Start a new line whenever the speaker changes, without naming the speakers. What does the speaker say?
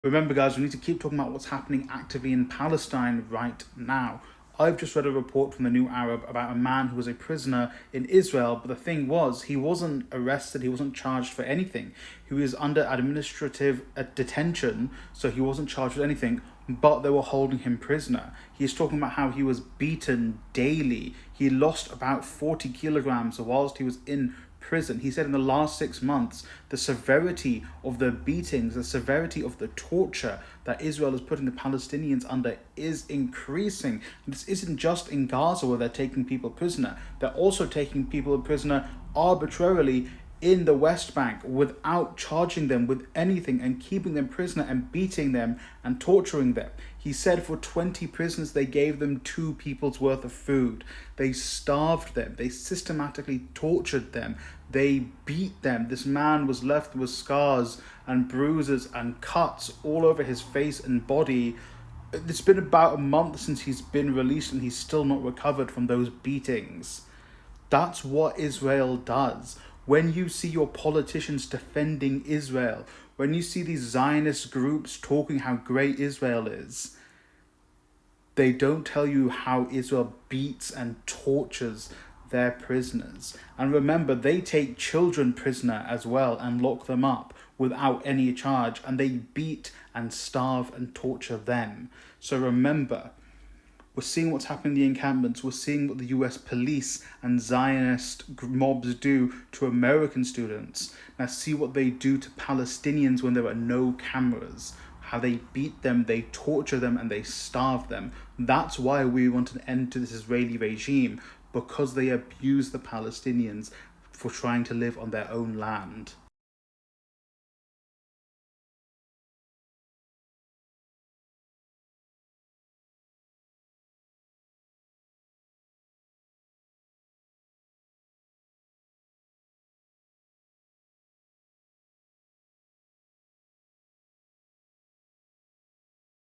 Remember, guys, we need to keep talking about what's happening actively in Palestine right now. I've just read a report from the New Arab about a man who was a prisoner in Israel, but the thing was, he wasn't arrested, he wasn't charged for anything. He was under administrative detention, so he wasn't charged with anything, but they were holding him prisoner. He's talking about how he was beaten daily. He lost about 40 kilograms whilst he was in prison. He said in the last 6 months, the severity of the beatings, the severity of the torture that Israel is putting the Palestinians under is increasing. And this isn't just in Gaza where they're taking people prisoner. They're also taking people prisoner arbitrarily in the West Bank without charging them with anything and keeping them prisoner and beating them and torturing them. He said for 20 prisoners, they gave them 2 people's worth of food. They starved them. They systematically tortured them. They beat them. This man was left with scars and bruises and cuts all over his face and body. It's been about a month since he's been released and he's still not recovered from those beatings. That's what Israel does. When you see your politicians defending Israel, when you see these Zionist groups talking how great Israel is, they don't tell you how Israel beats and tortures their prisoners. And remember, they take children prisoner as well and lock them up without any charge, and they beat and starve and torture them. So remember, we're seeing what's happening in the encampments. We're seeing what the US police and Zionist mobs do to American students. Now see what they do to Palestinians when there are no cameras. How they beat them, they torture them, and they starve them. That's why we want an end to this Israeli regime, because they abuse the Palestinians for trying to live on their own land.